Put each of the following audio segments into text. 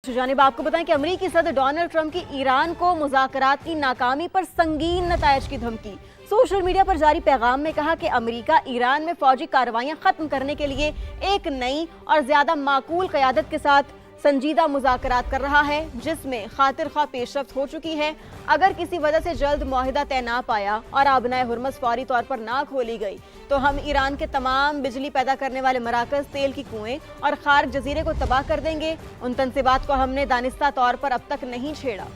जानिब आपको बताएं कि अमेरिकी सदर डोनाल्ड ट्रंप की ईरान को मुज़ाकरात की नाकामी पर संगीन नतायज की धमकी। सोशल मीडिया पर जारी पैगाम में कहा कि अमेरिका ईरान में फौजी कार्रवाइयां खत्म करने के लिए एक नई और ज्यादा माकूल क़यादत के साथ संजीदा मुज़ाकरात कर रहा है, जिसमें खातिर ख्वाह पेशरफ्त हो चुकी है। अगर किसी वजह से जल्द मुआहिदा तय ना पाया और आबनाए हुर्मस फौरी तौर पर ना खोली गई तो हम ईरान के तमाम बिजली पैदा करने वाले मराकज, तेल की कुएं और खार्क जजीरे को तबाह कर देंगे। उन तनसीबात को हमने दानिस्ता तौर पर अब तक नहीं छेड़ा।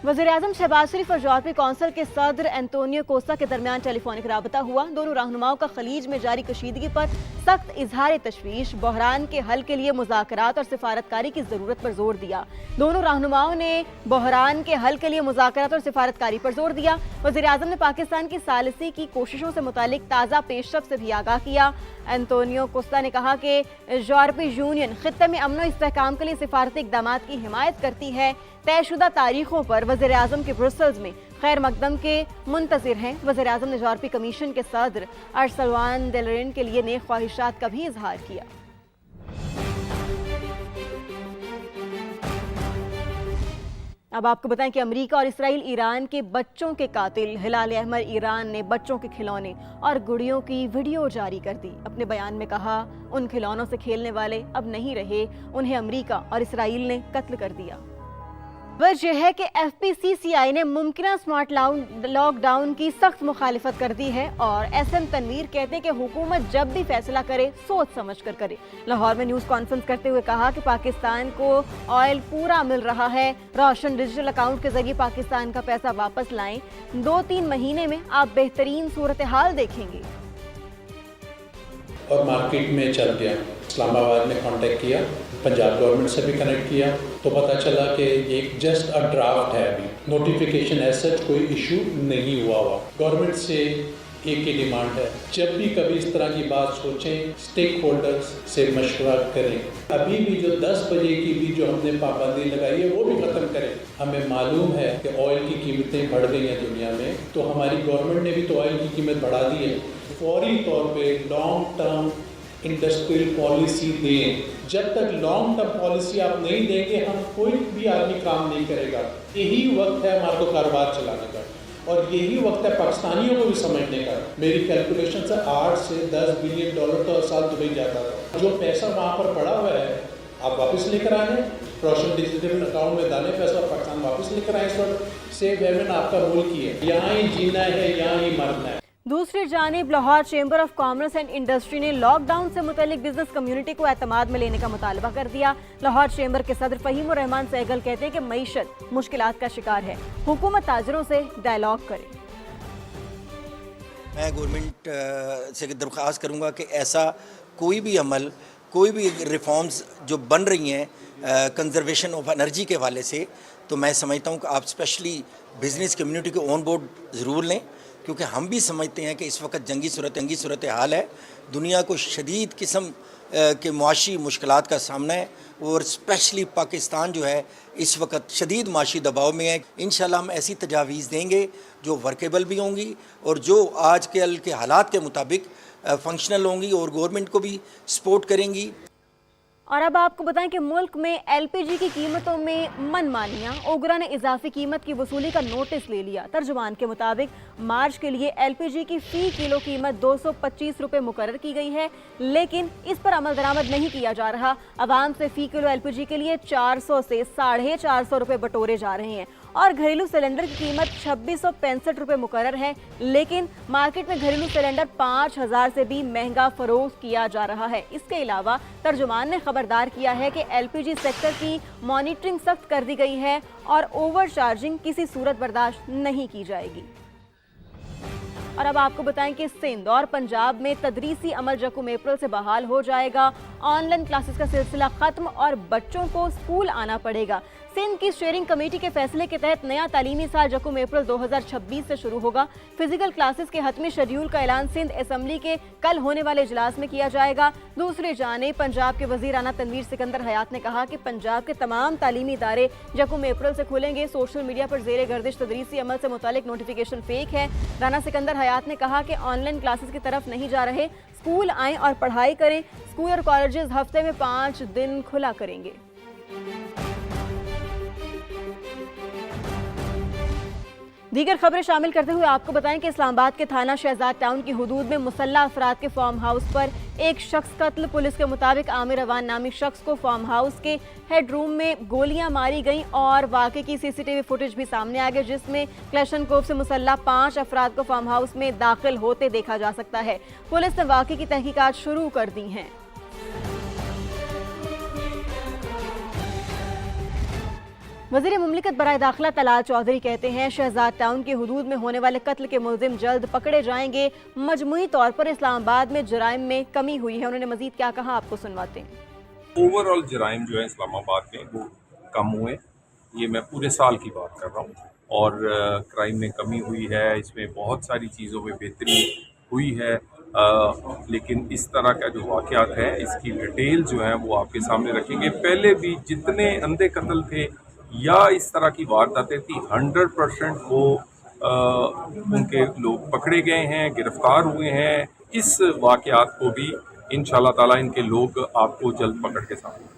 वज़ीर-ए-आज़म शहबाज शरीफ और यूरोपीय कौंसिल के सदर एंटोनियो कोस्टा के दरमियान टेलीफोनिक राबता हुआ। दोनों रहनुमाओं का खलीज में जारी कशीदगी पर सख्त इजहार तशवीश, बहरान के हल के लिए मुज़ाकरात और सिफारतकारी की ज़रूरत पर जोर दिया। दोनों रहनुमाओं ने बहरान के हल के लिए मुज़ाकरात और सिफारतकारी पर जोर दिया। वज़ीर-ए-आज़म ने पाकिस्तान की सालिसी की कोशिशों से मुतालिक ताज़ा पेशरफ्त से भी आगाह किया। एंटोनियो कोस्टा ने कहा कि यूरोपीय यूनियन खित्ते में अमन और इस्तेहकाम के लिए सिफारती इक़दाम की हिमायत करती है। तयशुदा तारीखों पर वज़ीर-ए-आज़म के ब्रुसेल्स में खैर मकदम के मुंतज़िर हैं। वज़ीर-ए-आज़म ने यूरोपीय कमीशन के सदर अर्सुलान डेल रेन के लिए नेक ख्वाहिशात का भी इजहार किया। अब आपको बताएं कि अमेरिका और इसराइल ईरान के बच्चों के कातिल हिलाल अहमर ईरान ने बच्चों के खिलौने और गुड़ियों की वीडियो जारी कर दी। अपने बयान में कहा, उन खिलौनों से खेलने वाले अब नहीं रहे, उन्हें अमेरिका और इसराइल ने कत्ल कर दिया। वजह है कि FPCCI ने मुमकिन स्मार्ट लॉकडाउन की सख्त मुखालिफत कर दी है और SM तनवीर कहते हैं कि हुकूमत जब भी फैसला करे सोच समझ कर करे। लाहौर में न्यूज़ कॉन्फ्रेंस करते हुए कहा कि पाकिस्तान को ऑयल पूरा मिल रहा है। रोशन डिजिटल अकाउंट के जरिए पाकिस्तान का पैसा वापस लाएं। 2-3 महीने में आप बेहतरीन सूरत हाल देखेंगे। और मार्केट में चल गया। इस्लामाबाद ने कांटेक्ट किया, पंजाब गवर्नमेंट से भी कनेक्ट किया तो पता चला कि एक जस्ट अ ड्राफ्ट है, अभी नोटिफिकेशन ऐसा कोई इशू नहीं हुआ। गवर्नमेंट से एक ही डिमांड है, जब भी कभी इस तरह की बात सोचें स्टेक होल्डर्स से मशवरा करें। अभी भी जो 10 बजे की भी जो हमने पाबंदी लगाई है वो भी ख़त्म करें। हमें मालूम है कि ऑयल की कीमतें बढ़ गई हैं दुनिया में, तो हमारी गवर्नमेंट ने भी तो ऑयल की कीमत बढ़ा दी है। फौरी तौर पे लॉन्ग टर्म इंडस्ट्रियल पॉलिसी दें। जब तक लॉन्ग टर्म पॉलिसी आप नहीं देंगे हम कोई भी आदमी काम नहीं करेगा। यही वक्त है हमारे को कारोबार चलाने का और यही वक्त है पाकिस्तानियों को भी समझने का। मेरी कैलकुलेशन से 8 से 10 बिलियन डॉलर तो हर साल दुबई जाता था। जो पैसा वहाँ पर पड़ा हुआ है आप वापस लेकर आए। रोशन डिजिटल अकाउंट में डालें पैसा, पाकिस्तान वापस लेकर आए। इस वक्त सेव हेवन आपका रोल की है, यहाँ ही जीना है, यहाँ ही मरना है। दूसरी जानिब Lahore chamber of commerce and industry ने लॉकडाउन से मुतल्लिक बिजनेस कम्युनिटी को एतमाद में लेने का मुतालबा कर दिया। लाहौर चेंबर के सदर फहीमुर रहमान सहगल कहते हैं कि मईशत मुश्किलात का शिकार है, हुकूमत ताजरों से डायलॉग करे। मैं गवर्नमेंट से दरख्वास्त करूँगा कि ऐसा कोई भी अमल, कोई भी रिफॉर्म्स जो बन रही हैं कंजर्वेशन ऑफ एनर्जी के हवाले से, तो मैं समझता हूँ कि आप स्पेशली बिजनेस कम्युनिटी को ऑन बोर्ड ज़रूर लें, क्योंकि हम भी समझते हैं कि इस वक्त जंगी सूरत हाल है। दुनिया को शदीद किस्म के मुआशी मुश्किलात का सामना है और स्पेशली पाकिस्तान जो है इस वक्त शदीद माशी दबाव में है। इंशाल्लाह हम ऐसी तजावीज़ देंगे जो वर्केबल भी होंगी और जो आज के हालात के मुताबिक फंक्शनल होंगी और गवर्नमेंट को भी सपोर्ट करेंगी। और अब आपको बताएं कि मुल्क में LPG की कीमतों में मनमानियां, ओगरा ने इजाफी कीमत की वसूली का नोटिस ले लिया। तर्जुमान के मुताबिक मार्च के लिए LPG की फ़ी किलो कीमत 225 रुपये मुकर्रर की गई है, लेकिन इस पर अमल दरामद नहीं किया जा रहा। आवाम से फ़ी किलो LPG के लिए 400 से 450 रुपये बटोरे जा रहे हैं और घरेलू सिलेंडर की कीमत 2665 रुपये मुकर्रर है, लेकिन मार्केट में घरेलू सिलेंडर 5000 से भी महंगा फरोख्त किया जा रहा है। इसके अलावा तर्जुमान ने खबरदार किया है कि LPG सेक्टर की मॉनिटरिंग सख्त कर दी गई है और ओवर चार्जिंग किसी सूरत बर्दाश्त नहीं की जाएगी। और अब आपको बताएं कि सिंध और पंजाब में तदरीसी अमल यकम अप्रैल से बहाल हो जाएगा। ऑनलाइन क्लासेस का सिलसिला खत्म और बच्चों को स्कूल आना पड़ेगा। सिंध की शेयरिंग कमेटी के फैसले के तहत नया तालीमी साल यकम अप्रैल 2026 से शुरू होगा। फिजिकल क्लासेस के हतमी शेड्यूल का ऐलान सिंध असम्बली के कल होने वाले इजलास में किया जाएगा। दूसरी जानिब पंजाब के वजीर आना तनवीर सिकंदर हयात ने कहा कि पंजाब के तमाम तालीमी इदारे यकम अप्रैल से खुलेंगे। सोशल मीडिया पर जेर गर्दिश तदरीसी अमल से मुतालिक नोटिफिकेशन फेक है। राना सिकंदर हयात ने कहा कि ऑनलाइन क्लासेस की तरफ नहीं जा रहे, स्कूल आएं और पढ़ाई करें। स्कूल और कॉलेजेस हफ्ते में 5 दिन खुला करेंगे। दीगर खबरें शामिल करते हुए आपको बताएं कि इस्लामाबाद के थाना शहजाद टाउन की हुदूद में मुसल्लह अफराद के फार्म हाउस पर एक शख्स कत्ल। पुलिस के मुताबिक आमिर अवान नामी शख्स को फार्म हाउस के हेड रूम में गोलियां मारी गईं और वाक़े की सीसीटीवी फुटेज भी सामने आ गई, जिसमें क्लैशनकोव से मुसल्लह 5 अफराद को फार्म हाउस में दाखिल होते देखा जा सकता है। पुलिस ने वाक़े की तहकीकात शुरू कर दी हैं। वज़ीर मुमलिकत बराए दाखिला तलाल चौधरी कहते हैं शहजाद टाउन की हुदूद में होने वाले कत्ल के मुलजिम जल्द पकड़े जाएंगे। मजमूई तौर पर इस्लामाबाद में जराइम में कमी हुई है। उन्होंने मजीद क्या कहा, आपको सुनवाते हैं। ओवरऑल जराइम जो है इस्लामाबाद में वो कम हुए, ये मैं पूरे साल की बात कर रहा हूँ, और क्राइम में कमी हुई है। इसमें बहुत सारी चीज़ों में बेहतरी हुई है, लेकिन इस तरह का जो वाक़यात है इसकी डिटेल जो है वो आपके सामने रखेंगे। पहले भी जितने अंधे कत्ल थे या इस तरह की वारदातें थी, 100% वो उनके लोग पकड़े गए हैं, गिरफ्तार हुए हैं। इस वाक़यात को भी इंशाल्लाह ताला इनके लोग आपको जल्द पकड़ के सामने।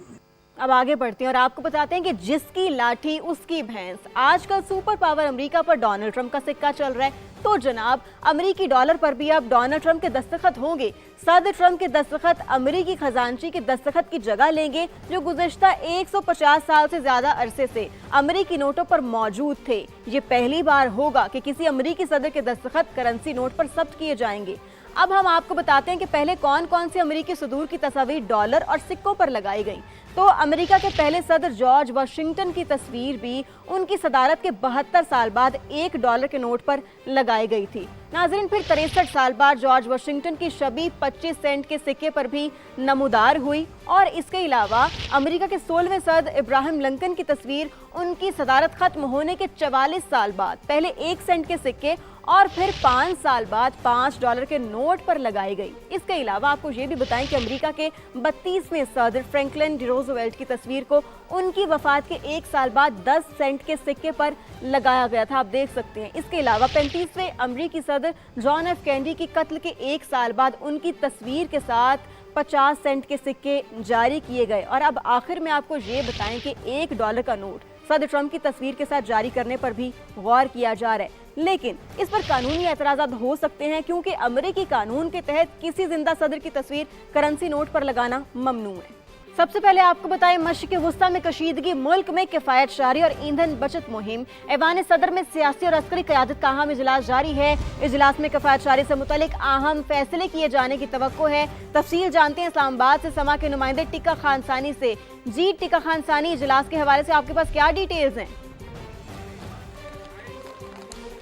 अब आगे बढ़ते हैं और आपको बताते हैं कि जिसकी लाठी उसकी भैंस। आजकल सुपर पावर अमेरिका पर डोनाल्ड ट्रंप का सिक्का चल रहा है, तो जनाब अमेरिकी डॉलर पर भी अब डोनाल्ड ट्रंप के दस्तखत होंगे। सदर ट्रंप के दस्तखत अमेरिकी खजांची के दस्तखत की जगह लेंगे, जो गुज़श्ता 150 साल से ज्यादा अरसे से अमेरिकी नोटों पर मौजूद थे। ये पहली बार होगा कि किसी अमेरिकी सदर के दस्तखत करेंसी नोट पर जब्त किए जाएंगे। अब हम आपको बताते हैं कि पहले कौन कौन से अमेरिकी सदूर की तस्वीर डॉलर और सिक्कों पर लगाई गई। तो अमेरिका के पहले सदर जॉर्ज वाशिंगटन की तस्वीर भी उनकी सदारत के 72 साल बाद $1 के नोट पर लगाई गई थी। नाज़रीन, फिर 63 साल बाद जॉर्ज वाशिंगटन की शबीह 25 सेंट के सिक्के पर भी नमूदार हुई। और इसके अलावा अमेरिका के 16वें सदर इब्राहिम लिंकन की तस्वीर उनकी सदारत खत्म होने के 44 साल बाद पहले 1 सेंट के सिक्के और फिर 5 साल बाद $5 के नोट पर लगाई गई। इसके अलावा आपको ये भी बताएं कि अमेरिका के 32वें सदर फ्रैंकलिन डी रूज़वेल्ट की तस्वीर को उनकी वफात के 1 साल बाद 10 सेंट के सिक्के पर लगाया गया था, आप देख सकते हैं। इसके अलावा 35वें अमेरिकी सदर जॉन एफ कैनेडी की कत्ल के 1 साल बाद उनकी तस्वीर के साथ 50 सेंट के सिक्के जारी किए गए। और अब आखिर में आपको ये बताएं कि $1 का नोट सदर ट्रंप की तस्वीर के साथ जारी करने पर भी गौर किया जा रहा है, लेकिन इस पर कानूनी एतराज़ात हो सकते हैं, क्योंकि अमेरिकी कानून के तहत किसी जिंदा सदर की तस्वीर करेंसी नोट पर लगाना ममनू है। सबसे पहले आपको बताएं, मशरिक़ वुस्ता में कशीदगी, मुल्क में किफ़ायत शारी और ईंधन बचत मुहिम। ऐवान सदर में सियासी और अस्करी क़यादत का अहम इजलास जारी है। इजलास में किफ़ायत शारी से मुतल्लिक अहम फैसले किए जाने की तवक्को है। तफसील जानते हैं इस्लामाबाद से समा के नुमाइंदे टिका खान सानी से। जी टिका खान सानी, इजलास के हवाले से आपके पास क्या डिटेल्स हैं?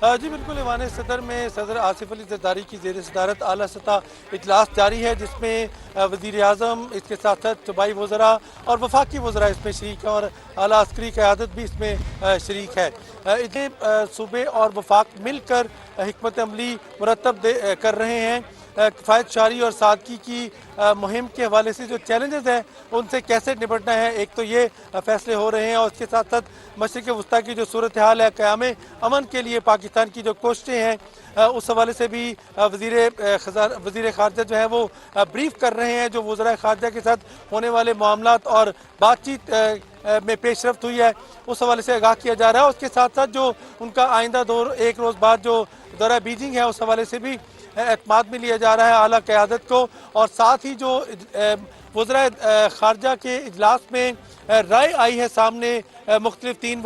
जी बिल्कुल, ऐवान सदर में सदर आसिफ अली जरदारी की ज़ेर सदारत आला सतह इजलास जारी है, जिसमें वज़ीर आज़म, इसके साथ साथ सूबाई वज़रा और वफाकी वज़रा इसमें शरीक हैं और आला अस्करी क़यादत भी इसमें शरीक है। इन्हें सूबे और वफाक मिलकर हिकमत अमली मुरतब कर रहे हैं। किफ़ायत शारी और सादगी की मुहिम के हवाले से जो चैलेंजेस हैं उनसे कैसे निपटना है, एक तो ये फैसले हो रहे हैं, और उसके साथ साथ मशरिक़ वुस्ता की जो सूरत हाल है, क़याम अमन के लिए पाकिस्तान की जो कोशिशें हैं, उस हवाले से भी वज़ीर ख़ारजा जो है वो ब्रीफ कर रहे हैं। जो वज़राए ख़ारजा के साथ होने वाले मामलात और बातचीत में पेशरफ्त हुई है, उस हवाले से आगाह किया जा रहा है। उसके साथ साथ जो उनका आइंदा दौर 1 रोज़ बाद जो दौरा बीजिंग है, उस हवाले से भी एतमाद में लिया जा रहा है आला क़यादत को। और साथ ही जो वज़राए ख़ारजा के इजलास में राय आई है सामने, मुख्तलिफ 3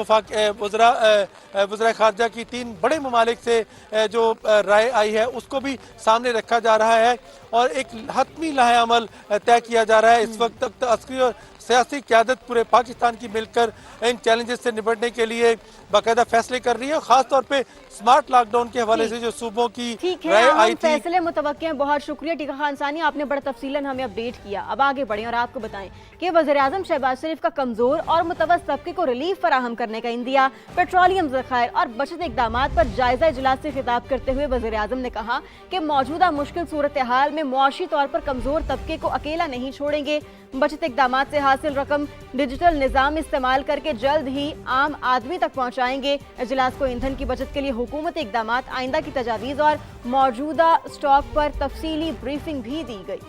वज़राए ख़ारजा की 3 बड़े ममालिक से जो राय आई है, उसको भी सामने रखा जा रहा है और एक हतमी लाहे अमल तय किया जा रहा है। इस वक्त तक अस्करी और सियासी क़यादत पूरे पाकिस्तान की मिलकर इन चैलेंजेस से निपटने के लिए बाकायदा फैसले कर रही है, और ख़ास तौर पे स्मार्ट लॉकडाउन के हवाले से जो सूबों की राय आई थी। फैसले मुतवक्के हैं। बहुत शुक्रिया टिका खान सानी, आपने बड़ा तफसीलन हमें अपडेट किया। अब आगे बढ़ें और आपको बताएं कि वज़ीर आज़म शहबाज शरीफ का कमज़ोर और मुतवस्सित तबके को को रिलीफ फराहम करने का इंदिया। पेट्रोलियम ज़खायर और बचत इक़दामात पर जायजा इजलास से खिताब करते हुए वज़ीर आज़म ने कहा कि मौजूदा मुश्किल सूरत हाल में मुआशी तौर पर कमज़ोर तबके को अकेला नहीं छोड़ेंगे। बचत इक़दामात से हासिल रकम डिजिटल निज़ाम इस्तेमाल करके जल्द ही आम आदमी तक पहुँचाएंगे। इजलास को ईंधन की बचत के लिए हुकूमती इक़दामात, आइंदा की तजावीज़ और मौजूदा स्टॉक पर तफसीली ब्रीफिंग भी दी गई।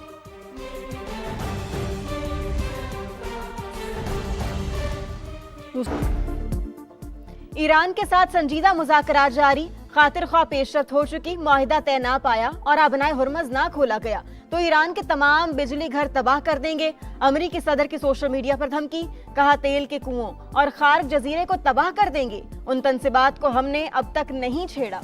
ईरान के साथ संजीदा मुज़ाकरात जारी, खातिर ख्वाह पेशरफ्त हो चुकी, मुआहिदा तय ना पाया और आबनाए हुर्मज़ ना खोला गया तो ईरान के तमाम बिजली घर तबाह कर देंगे। अमरीकी सदर की सोशल मीडिया पर धमकी, कहा तेल के कुओं और खार्क जजीरे को तबाह कर देंगे। उन तनसीबात को हमने अब तक नहीं छेड़ा।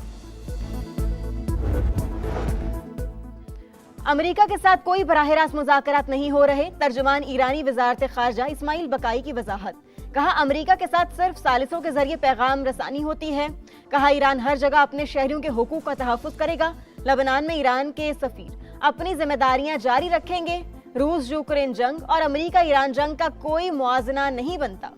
अमेरिका के साथ कोई बराह रास्त मुज़ाकरात नहीं हो रहे, तर्जुमान ईरानी वज़ारत ख़ारजा इस्माइल बकाई की वजाहत। कहा अमेरिका के साथ सिर्फ सालिसों के जरिए पैगाम रसानी होती है। कहा ईरान हर जगह अपने शहरियों के हुकूक का तहफ़्फ़ुज़ करेगा। लबनान में ईरान के सफ़ीर अपनी जिम्मेदारियां जारी रखेंगे। रूस यूक्रेन जंग और अमेरिका ईरान जंग का कोई मुआजना नहीं बनता।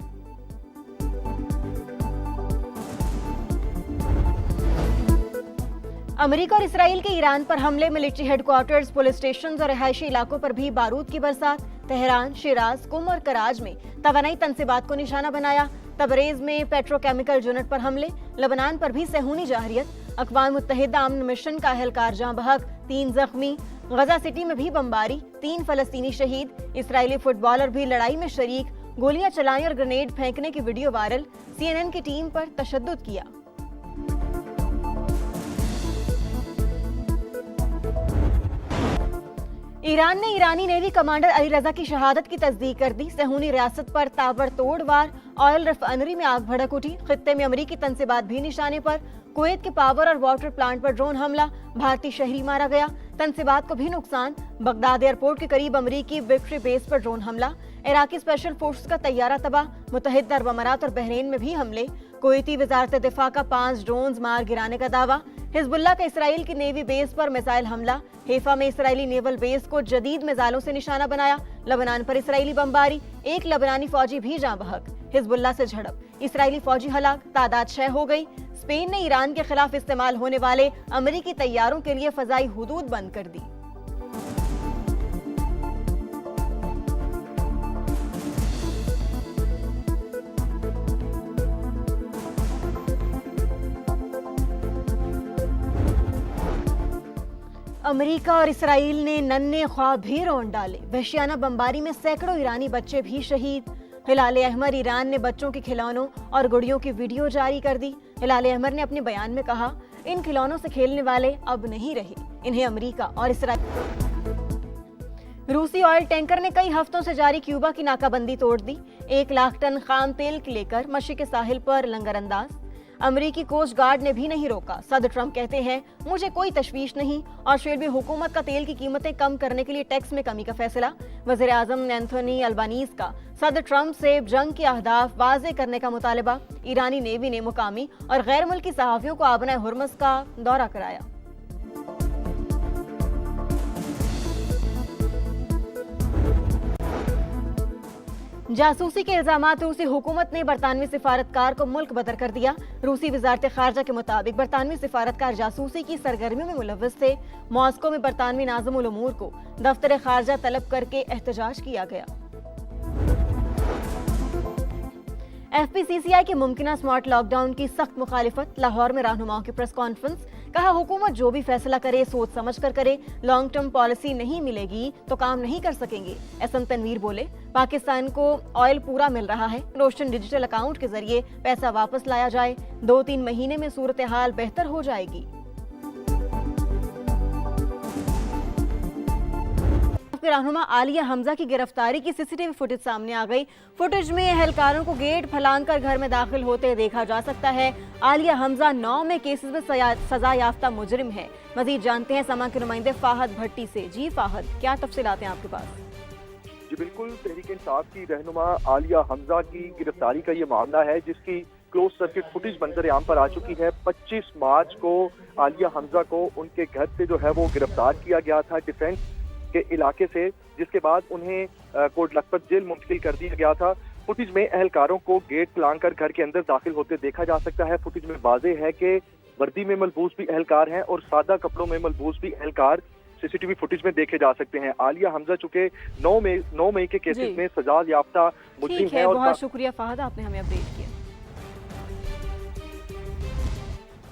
अमेरिका और इसराइल के ईरान पर हमले, मिलिट्री हेडक्वार्टर्स, पुलिस स्टेशन और रिहायशी इलाकों पर भी बारूद की बरसात। तेहरान, शिराज, कुम और कराज में तवानाई तनसीबात को निशाना बनाया। तबरेज में पेट्रोकेमिकल यूनिट पर हमले, लबनान पर भी सहूनी जाहिरियत। अक़वाम मुत्तहिदा अमन मिशन का अहलकार जाँ बहक, 3 जख्मी। गजा सिटी में भी बमबारी, 3 फलस्तीनी शहीद। इसराइली फुटबॉलर भी लड़ाई में शरीक, गोलियां चलाने और ग्रेनेड फेंकने की वीडियो वायरल। CNN की टीम पर तशद्दुद किया। ईरान ने ईरानी नेवी कमांडर अली रजा की शहादत की तस्दीक कर दी। सहूनी रियासत पर ताबड़तोड़ वार, ऑयल रिफाइनरी में आग भड़क उठी। खित्ते में अमरीकी तनसीबात भी निशाने पर। कुवैत के पावर और वाटर प्लांट पर ड्रोन हमला, भारतीय शहरी मारा गया। तनसीबात को भी नुकसान। बगदाद एयरपोर्ट के करीब अमरीकी विक्ट्री बेस पर ड्रोन हमला। इराकी स्पेशल फोर्स का तैयारा तबाह। मुत्तहिदा अरब अमारात और बहरीन में भी हमले। कुवैती वजारत दिफा का 5 ड्रोन मार गिराने का दावा। हिजबुल्लाह का इसराइल की नेवी बेस पर मिसाइल हमला। हेफा में इसराइली नेवल बेस को जदीद मिसाइलों से निशाना बनाया। लबनान पर इसराइली बमबारी, 1 लबनानी फौजी भी जाँ बहक। हिजबुल्लाह से झड़प, इसराइली फौजी हलाक, तादाद 6 हो गई। स्पेन ने ईरान के खिलाफ इस्तेमाल होने वाले अमरीकी तैयारों के लिए फजाई हुदूद बंद कर दी। अमेरिका और इसराइल ने नन्हे ख्वाब भी रौंद डाले। वहशियाना बमबारी में सैकड़ों ईरानी बच्चे भी शहीद। हिलाल अहमर ईरान ने बच्चों के खिलौनों और गुड़ियों की वीडियो जारी कर दी। हिलाल अहमर ने अपने बयान में कहा, इन खिलौनों से खेलने वाले अब नहीं रहे, इन्हें अमेरिका और इसराइल। रूसी ऑयल टैंकर ने कई हफ्तों से जारी क्यूबा की नाकाबंदी तोड़ दी। 1 लाख टन खाम तेल लेकर मशरिक के साहिल पर लंगरअंदाज। अमरीकी कोस्ट गार्ड ने भी नहीं रोका। सदर ट्रंप कहते हैं, मुझे कोई तशवीश नहीं। ऑस्ट्रेलियाई हुकूमत का तेल की कीमतें कम करने के लिए टैक्स में कमी का फैसला। वज़ीर आज़म एंथोनी अल्बानीज़ का सदर ट्रंप से जंग के अहदाफ वाज़े करने का मुतालबा। ईरानी नेवी ने मुकामी और गैर मुल्की सहाफ़ियों को आबनाए हुर्मज़ का दौरा कराया। जासूसी के इल्जामात, रूसी हुकूमत ने बरतानवी सिफारतकार को मुल्क बदर कर दिया। रूसी वजारत खारजा के मुताबिक बरतानवी सिफारतकार जासूसी की सरगर्मियों में मुलव्वस थे। मॉस्को में बरतानवी नाज़िम उल उमूर को दफ्तर खारजा तलब करके एहतजाज किया गया। FPCCI के मुमकिना स्मार्ट लॉकडाउन की सख्त मुखालिफत। लाहौर में रहनुमाओं की प्रेस कॉन्फ्रेंस। कहा, हुकूमत जो भी फैसला करे सोच समझ कर करे। लॉन्ग टर्म पॉलिसी नहीं मिलेगी तो काम नहीं कर सकेंगे। एसएम तनवीर बोले, पाकिस्तान को ऑयल पूरा मिल रहा है। रोशन डिजिटल अकाउंट के जरिए पैसा वापस लाया जाए। 2-3 महीने में सूरत हाल बेहतर हो जाएगी। रहनुमा आलिया हमजा की गिरफ्तारी की सीसीटीवी फुटेज सामने आ गई। फुटेज में एहलकारों को गेट फलांकर घर में दाखिल होते देखा जा सकता है। आलिया हमजा 9 में केसेस में सजा याफ्ता मुजरिम है। मजीद जानते हैं समा के नुमाइंदे फाहद भट्टी से। जी फाहद, क्या तफसीलात हैं आपके पास? जी बिल्कुल, तहरीक इंसाफ की रहनुमा आलिया हमजा की गिरफ्तारी का ये मामला है जिसकी क्लोज सर्किट फुटेज मंजर आम पर आ चुकी है। 25 मार्च को आलिया हमजा को उनके घर से जो है वो गिरफ्तार किया गया था डिफेंस के इलाके से, जिसके बाद उन्हें कोट लखपत जेल मुंतकिल कर दिया गया था। फुटेज में एहलकारों को गेट लांघकर घर के अंदर दाखिल होते देखा जा सकता है। फुटेज में वाज़ेह है कि वर्दी में मलबूस भी एहलकार हैं और सादा कपड़ों में मलबूस भी एहलकार सीसीटीवी फुटेज में देखे जा सकते हैं। आलिया हमजा चूंकि 9 मई के केसेस में सजा याफ्ता मुजरिम ठीक है। है, और बहुत शुक्रिया फहद, आपने हमें अपडेट किया।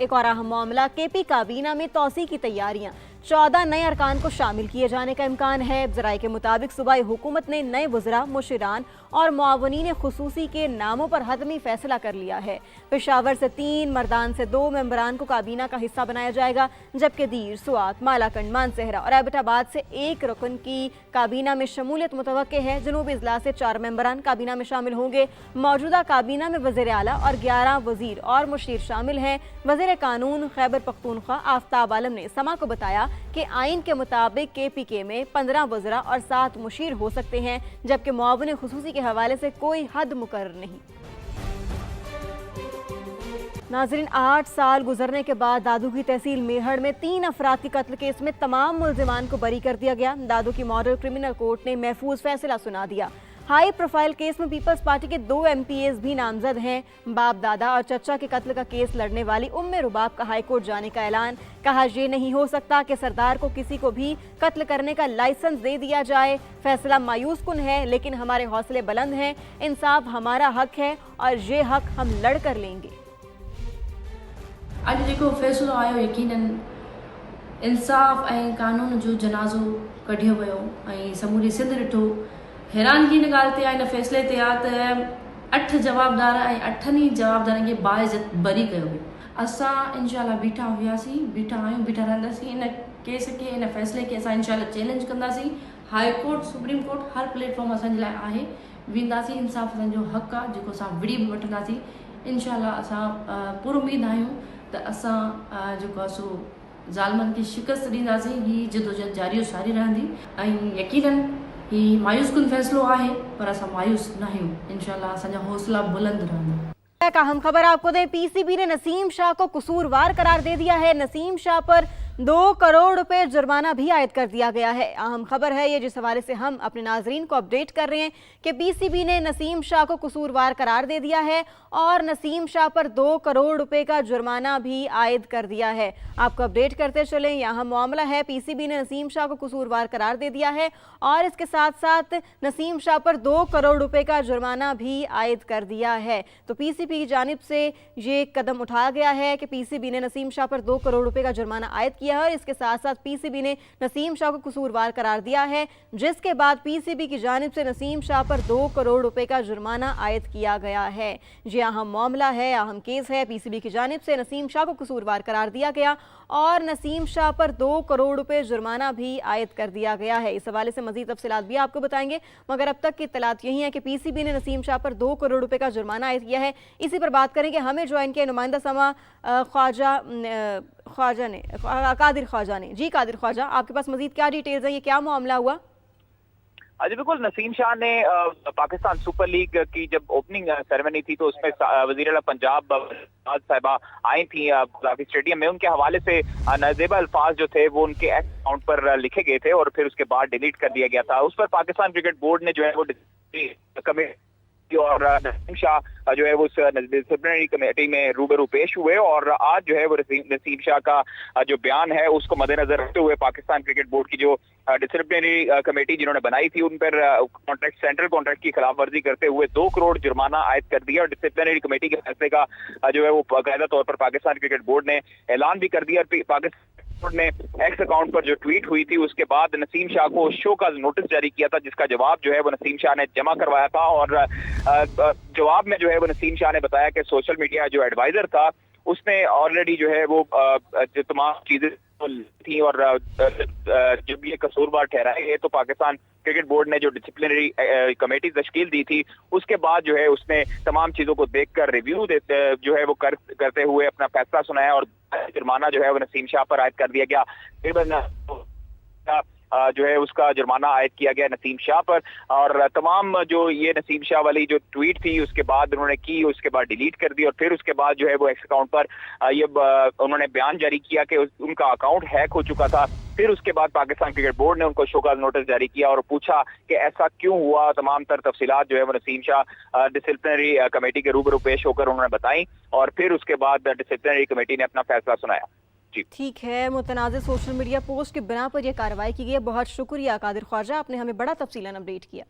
एक और अहम मामला, केपी काबीना में तौसी की तैयारियां, 14 नए अरकान को शामिल किए जाने का इम्कान है। ज़राए के मुताबिक सूबाई हुकूमत ने नए वज़रा, मुशीरान और मुआवनीन खुसूसी के नामों पर हतमी फैसला कर लिया है। पेशावर से 3, मर्दान से 2 मेंबरान को काबीना का हिस्सा बनाया जाएगा, जबकि दीर, सुआत, मालाकंड, मानसहरा और एबटाबाद से 1 रुकन की काबीना में शमूलियत मुतवक्के है। जनूबी इजला से 4 मेंबरान काबीना में शामिल होंगे। मौजूदा काबीना में वज़ीर आला और 11 वज़ीर और मुशीर शामिल हैं। वज़ीर कानून खैबर पख्तूनख्वा आफ्ताब आलम ने समा को बताया कि आइन के मुताबिक KPK में 15 वज़रा और 7 मुशीर हो सकते हैं, जबकि मुआवने खुसूसी के हवाले से कोई हद मुकर्रर नहीं। नाज़रीन, 8 साल गुजरने के बाद दादू की तहसील मेहड़ में 3 अफराद के कत्ल केस में तमाम मुल्जिमान को बरी कर दिया गया। दादू की मॉडल क्रिमिनल कोर्ट ने महफूज फैसला सुना दिया। हाई प्रोफाइल केस में पीपल्स पार्टी के 2 MPAs भी नामजद हैं। बाप दादा और चचा के कत्ल का केस लड़ने वाली उम्मे रुबाब का हाई कोर्ट जाने का ऐलान। कहा, ये नहीं हो सकता कि सरदार को किसी को भी कत्ल करने का लाइसेंस दे दिया जाए। फैसला मायूस कुन है, लेकिन हमारे हौसले बुलंद हैं। इंसाफ हमारा हक है और ये हक हम लड़ कर लेंगे। अॼु जेको फ़ैसिलो आयो यकीनन इंसाफ़ ऐं कानून जो जनाज़ो कढियो वियो ऐं समूरी सिंध ॾिठो। हैरानगी हिन ॻाल्हि ते आहे, हिन फ़ैसिले ते आहे त 8 जवाबदार ऐं 8 जवाबदारनि खे बाइज़त बरी कयो वियो। असां इंशाल्लाह बीठा हुआसीं, बीठा आहियूं, बीठा रहंदासीं। इन केस खे, इन फ़ैसिले खे असां इंशाल्लाह चैलेंज कंदासीं। हाई कोर्ट, सुप्रीम कोर्ट, हर प्लेटफॉर्म असांजे लाइ आहे। वेंदासीं, इंसाफ़ असांजो हक़ आहे जेको असां विड़ी बि वठंदासीं। इंशाल्लाह असां पुर उम्मीद आहियूं त असां जेको आहे सो ज़ालिमनि खे शिकस्त ॾींदासीं। हीअ जदोजहद जारी सारी रहंदी ऐं यकीनन हीअ मायूस कुन फ़ैसिलो आहे, पर असां मायूस न आहियूं। इंशाल्लाह असांजा हौसला बुलंद रहंदा। एक अहम खबर आपको दें, PCB ने नसीम शाह को कसूरवार करार दे दिया है। नसीम शाह पर 2 करोड़ रुपए जुर्माना भी आयद कर दिया गया है। अहम खबर है ये, जिस हवाले से हम अपने नाजरीन को अपडेट कर रहे हैं कि PCB ने नसीम शाह को कसूरवार करार दे दिया है और नसीम शाह पर 2 करोड़ रुपए का जुर्माना भी आयद कर दिया है। आपको अपडेट करते चलें, यहाँ मामला है, PCB ने नसीम शाह को कसूरवार करार दे दिया है और इसके साथ साथ नसीम शाह पर 2 करोड़ रुपए का जुर्माना भी आयद कर दिया है। तो PCB की जानिब से ये कदम उठाया गया है कि PCB ने नसीम शाह पर 2 करोड़ रुपए का जुर्माना आयद किया है और इसके साथ साथ PCB ने नसीम शाह को कसूरवार करार दिया है, जिसके बाद PCB की जानिब से नसीम शाह पर 2 करोड़ रुपए का जुर्माना आयद किया गया है। ये अहम मामला है, अहम केस है। PCB की जानिब से नसीम शाह को कसूरवार करार दिया गया और नसीम शाह पर 2 करोड़ रुपए जुर्माना भी आयद कर दिया गया है। इस हवाले से मजीद तफसीलात भी आपको बताएंगे, मगर अब तक की इत्तलात यही है कि PCB ने नसीम शाह पर 2 करोड़ रुपए का जुर्माना आयद किया है। इसी पर बात करेंगे, हमें ज्वाइन किया नुमाइंदा समा कादिर ख्वाजा ने। जी कादिर ख्वाजा, आपके पास मजीद क्या डिटेल्स है, ये क्या मामला हुआ? जी बिल्कुल, नसीम शाह ने पाकिस्तान सुपर लीग की जब ओपनिंग सेरेमनी थी तो उसमें वज़ीर आला पंजाब साहिबा आई थी गुलाबी स्टेडियम में। उनके हवाले से नाजेबा अल्फाज जो थे वो उनके अकाउंट पर लिखे गए थे और फिर उसके बाद डिलीट कर दिया गया था। उस पर पाकिस्तान क्रिकेट बोर्ड ने जो है वो कमेटी और नसीम शाह जो है वो डिसिप्लिनरी कमेटी में रूबरू पेश हुए और आज जो है वो नसीम शाह का जो बयान है उसको मद्देनजर रखते हुए पाकिस्तान क्रिकेट बोर्ड की जो डिसिप्लिनरी कमेटी जिन्होंने बनाई थी उन पर सेंट्रल कॉन्ट्रैक्ट की खिलाफ वर्जी करते हुए 2 करोड़ जुर्माना आयद कर दिया और डिसिप्लिनरी कमेटी के फैसले का जो है वो बाकायदा तौर पर पाकिस्तान क्रिकेट बोर्ड ने ऐलान भी कर दिया। पाकिस्तान ने एक्स अकाउंट पर जो ट्वीट हुई थी उसके बाद नसीम शाह को शो का नोटिस जारी किया था, जिसका जवाब जो है वो नसीम शाह ने जमा करवाया था और जवाब में जो है वो नसीम शाह ने बताया कि सोशल मीडिया जो एडवाइजर था उसने ऑलरेडी जो है वो जो तमाम चीजें थी और जब ये कसूरवार ठहराए गए तो पाकिस्तान क्रिकेट बोर्ड ने जो डिसिप्लिनरी कमेटी तश्कील दी थी उसके बाद जो है उसने तमाम चीजों को देखकर रिव्यू जो है वो करते हुए अपना फैसला सुनाया और जुर्माना जो है वो नसीम शाह पर आयद कर दिया गया। फिर जो है उसका जुर्माना आयद किया गया नसीम शाह पर और तमाम जो ये नसीम शाह वाली जो ट्वीट थी उसके बाद उन्होंने की, उसके बाद डिलीट कर दी और फिर उसके बाद जो है वो एक्स अकाउंट पर ये उन्होंने बयान जारी किया कि उनका अकाउंट हैक हो चुका था फिर उसके बाद पाकिस्तान क्रिकेट बोर्ड ने उनको शोकॉज नोटिस जारी किया और पूछा कि ऐसा क्यों हुआ। तमाम तर तफसीलात जो है वो नसीम शाह डिसिप्लिनरी कमेटी के रूबरू पेश होकर उन्होंने बताई और फिर उसके बाद डिसिप्लिनरी कमेटी ने अपना फैसला सुनाया। जी ठीक है, मुतनाज़ सोशल मीडिया पोस्ट के बिना पर यह कार्रवाई की गई है। बहुत शुक्रिया कादिर ख्वाजा, आपने हमें बड़ा तफसीलन अपडेट किया।